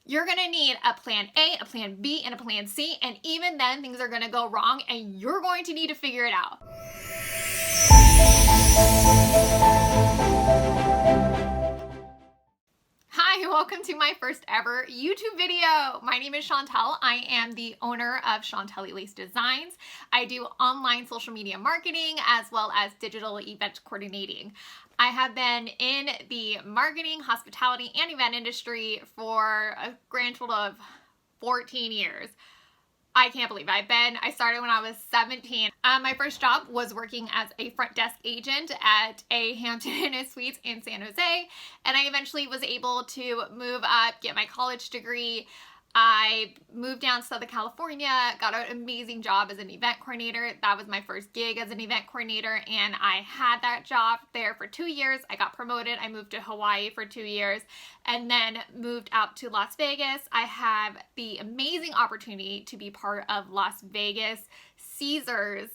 You're gonna need a plan A, a plan B, and a plan C, and even then things are gonna go wrong and you're going to need to figure it out. Hi, welcome to my first ever YouTube video. My name is Chantel. I am the owner of Chantel Elise Designs. I do online social media marketing as well as digital event coordinating. I have been in the marketing, hospitality, and event industry for a grand total of 14 years. I can't believe I started when I was 17. My first job was working as a front desk agent at a Hampton Inn Suites in San Jose, and I eventually was able to move up, get my college degree. I moved down to Southern California, got an amazing job as an event coordinator. That was my first gig as an event coordinator, and I had that job there for 2 years. I got promoted. I moved to Hawaii for 2 years and then moved out to Las Vegas. I have the amazing opportunity to be part of Las Vegas Caesars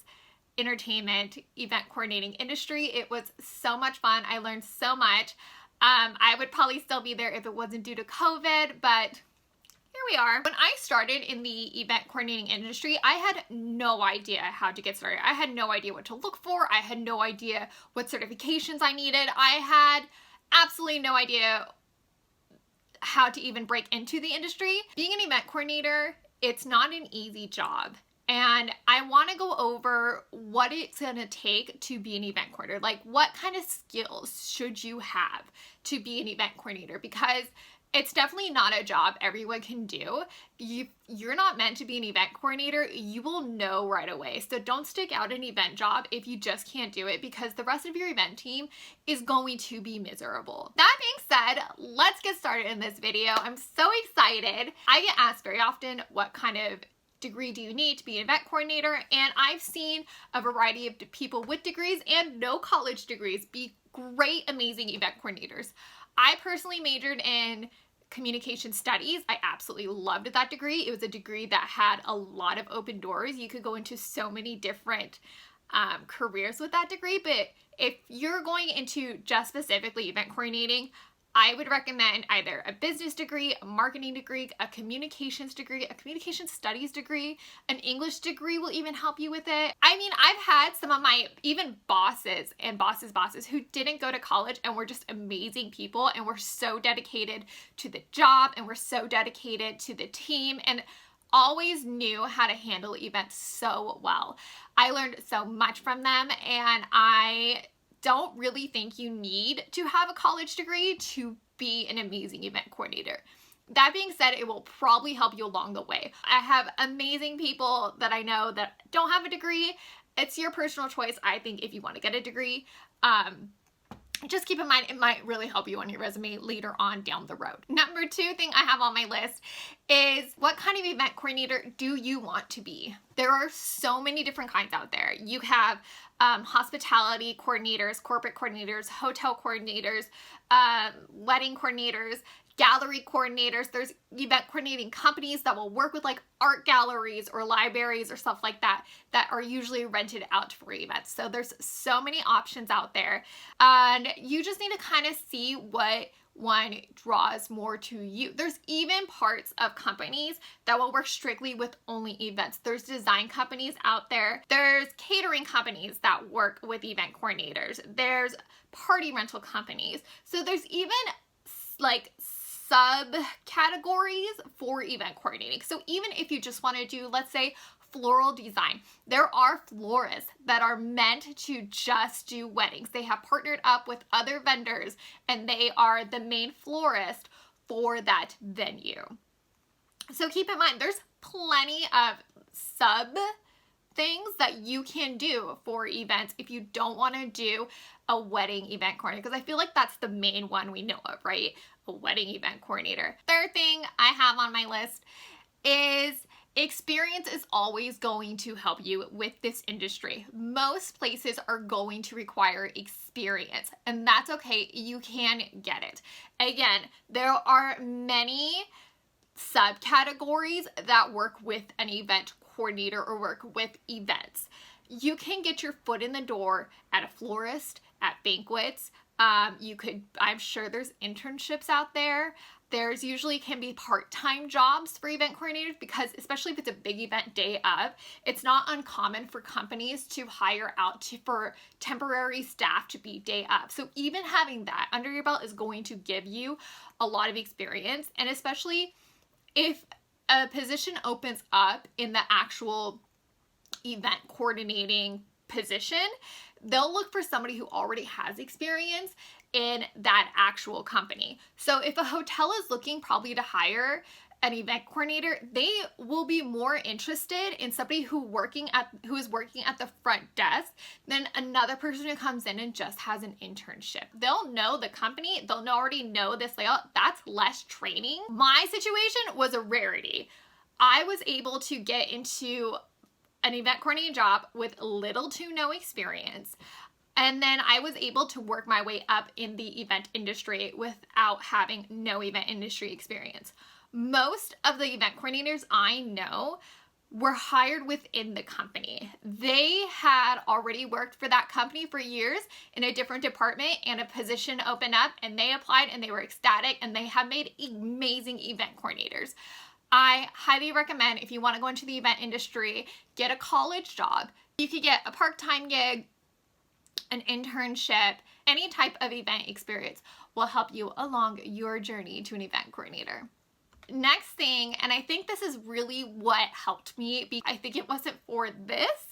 entertainment event coordinating industry. It was so much fun. I learned so much. I would probably still be there if it wasn't due to COVID, but here we are. When I started in the event coordinating industry, I had no idea how to get started. I had no idea what to look for. I had no idea what certifications I needed. I had absolutely no idea how to even break into the industry. Being an event coordinator, it's not an easy job. And I want to go over what it's going to take to be an event coordinator. Like, what kind of skills should you have to be an event coordinator? Because it's definitely not a job everyone can do. You're not meant to be an event coordinator. You will know right away. So don't stick out an event job if you just can't do it, because the rest of your event team is going to be miserable. That being said, let's get started in this video. I'm so excited. I get asked very often, what kind of degree do you need to be an event coordinator? And I've seen a variety of people with degrees and no college degrees be great, amazing event coordinators. I personally majored in communication studies. I absolutely loved that degree. It was a degree that had a lot of open doors. You could go into so many different careers with that degree. But if you're going into just specifically event coordinating, I would recommend either a business degree, a marketing degree, a communications degree, a communication studies degree, an English degree will even help you with it. I mean, I've had some of my even bosses and bosses who didn't go to college and were just amazing people and were so dedicated to the job and were so dedicated to the team and always knew how to handle events so well. I learned so much from them, and I don't really think you need to have a college degree to be an amazing event coordinator. That being said, it will probably help you along the way. I have amazing people that I know that don't have a degree. It's your personal choice, I think, if you want to get a degree. Just keep in mind, it might really help you on your resume later on down the road. Number 2 thing I have on my list is, what kind of event coordinator do you want to be? There are so many different kinds out there. You have hospitality coordinators, corporate coordinators, hotel coordinators, wedding coordinators, gallery coordinators. There's event coordinating companies that will work with like art galleries or libraries or stuff like that that are usually rented out for events. So there's so many options out there, and you just need to kind of see what one draws more to you. There's even parts of companies that will work strictly with only events. There's design companies out there. There's catering companies that work with event coordinators. There's party rental companies. So there's even like subcategories for event coordinating. So even if you just want to do, let's say, floral design, there are florists that are meant to just do weddings. They have partnered up with other vendors and they are the main florist for that venue. So keep in mind, there's plenty of sub things that you can do for events if you don't want to do a wedding event coordinator, because I feel like that's the main one we know of, right? A wedding event coordinator. Third thing I have on my list is, experience is always going to help you with this industry. Most places are going to require experience, and that's okay. You can get it. Again, there are many subcategories that work with an event coordinator or work with events. You can get your foot in the door at a florist, at banquets, I'm sure there's internships out there. There's usually can be part-time jobs for event coordinators because especially if it's a big event day of, it's not uncommon for companies to hire out for temporary staff to be day of. So even having that under your belt is going to give you a lot of experience. And especially if a position opens up in the actual event coordinating position, they'll look for somebody who already has experience in that actual company. So if a hotel is looking probably to hire an event coordinator, they will be more interested in somebody who is working at the front desk than another person who comes in and just has an internship. They'll know the company, they'll already know this layout. That's less training. My situation was a rarity. I was able to get into an event coordinating job with little to no experience. And then I was able to work my way up in the event industry without having no event industry experience. Most of the event coordinators I know were hired within the company. They had already worked for that company for years in a different department, and a position opened up and they applied and they were ecstatic and they have made amazing event coordinators. I highly recommend, if you want to go into the event industry, get a college job. You could get a part-time gig, an internship, any type of event experience will help you along your journey to an event coordinator. Next thing, and I think this is really what helped me, I think it wasn't for this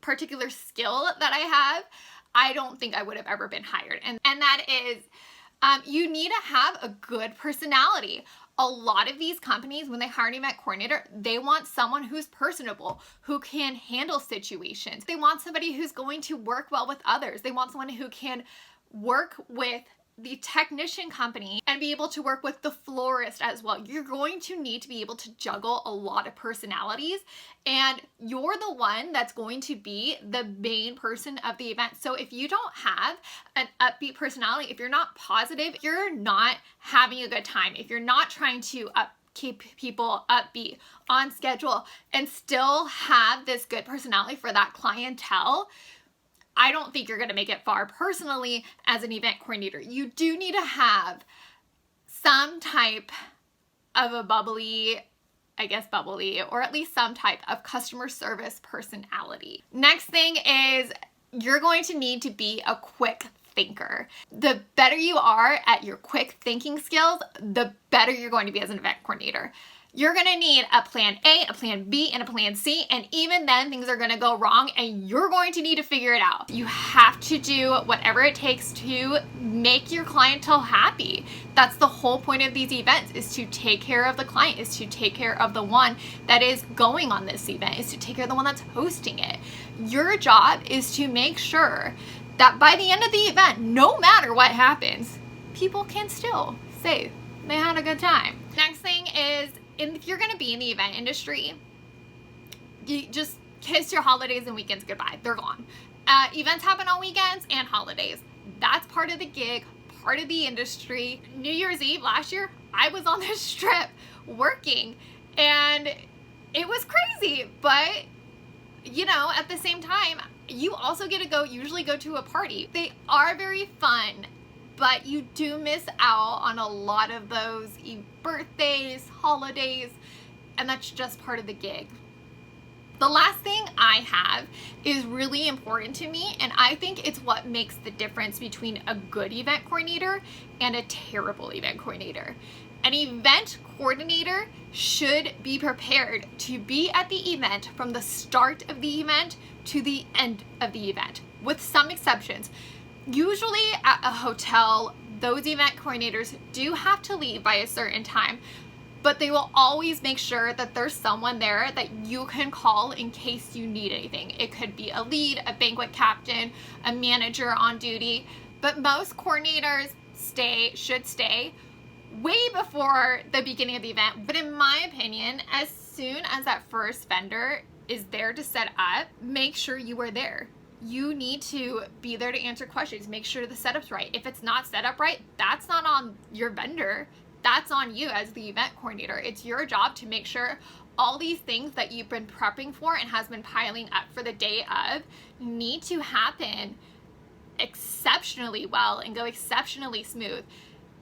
particular skill that I have, I don't think I would have ever been hired. And that is, you need to have a good personality. A lot of these companies, when they hire an event coordinator, they want someone who's personable, who can handle situations. They want somebody who's going to work well with others. They want someone who can work with the technician company and be able to work with the florist as well. You're going to need to be able to juggle a lot of personalities, and you're the one that's going to be the main person of the event. So if you don't have an upbeat personality, if you're not positive, if you're not having a good time, if you're not trying to keep people upbeat, on schedule, and still have this good personality for that clientele, I don't think you're going to make it far. Personally, as an event coordinator, you do need to have some type of a bubbly, or at least some type of customer service personality. Next thing is you're going to need to be a quick thinker. The better you are at your quick thinking skills, the better you're going to be as an event coordinator. You're gonna need a plan A, a plan B, and a plan C, and even then things are gonna go wrong and you're going to need to figure it out. You have to do whatever it takes to make your clientele happy. That's the whole point of these events, is to take care of the client, is to take care of the one that is going on this event, is to take care of the one that's hosting it. Your job is to make sure that by the end of the event, no matter what happens, people can still say they had a good time. Next thing is, if you're going to be in the event industry, you just kiss your holidays and weekends goodbye. They're gone. Events happen on weekends and holidays. That's part of the gig, part of the industry. New Year's Eve last year, I was on this strip working and it was crazy. But, you know, at the same time, you also get to usually go to a party. They are very fun, but you do miss out on a lot of those birthdays, holidays, and that's just part of the gig. The last thing I have is really important to me, and I think it's what makes the difference between a good event coordinator and a terrible event coordinator. An event coordinator should be prepared to be at the event from the start of the event to the end of the event, with some exceptions. Usually at a hotel, those event coordinators do have to leave by a certain time, but they will always make sure that there's someone there that you can call in case you need anything. It could be a lead, a banquet captain, a manager on duty, but most coordinators should stay way before the beginning of the event. But in my opinion, as soon as that first vendor is there to set up, make sure you are there. You need to be there to answer questions. Make sure the setup's right. If it's not set up right, that's not on your vendor. That's on you as the event coordinator. It's your job to make sure all these things that you've been prepping for and has been piling up for the day of need to happen exceptionally well and go exceptionally smooth.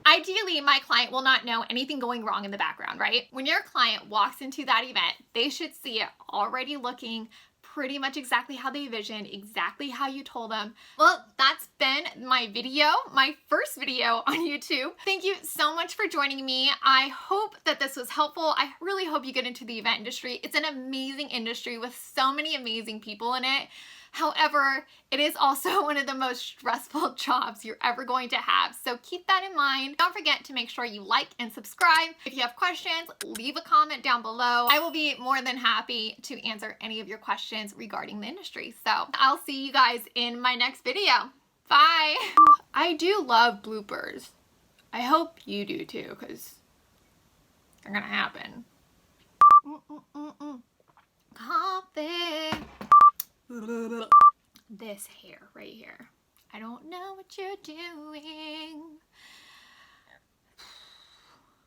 Ideally, my client will not know anything going wrong in the background, right? When your client walks into that event, they should see it already looking pretty much exactly how they envisioned, exactly how you told them. Well, that's been my video, my first video on YouTube. Thank you so much for joining me. I hope that this was helpful. I really hope you get into the event industry. It's an amazing industry with so many amazing people in it. However, it is also one of the most stressful jobs you're ever going to have. So keep that in mind. Don't forget to make sure you like and subscribe. If you have questions, leave a comment down below. I will be more than happy to answer any of your questions regarding the industry. So I'll see you guys in my next video. Bye. I do love bloopers. I hope you do too, because they're gonna happen. Coffee. This hair right here. I don't know what you're doing.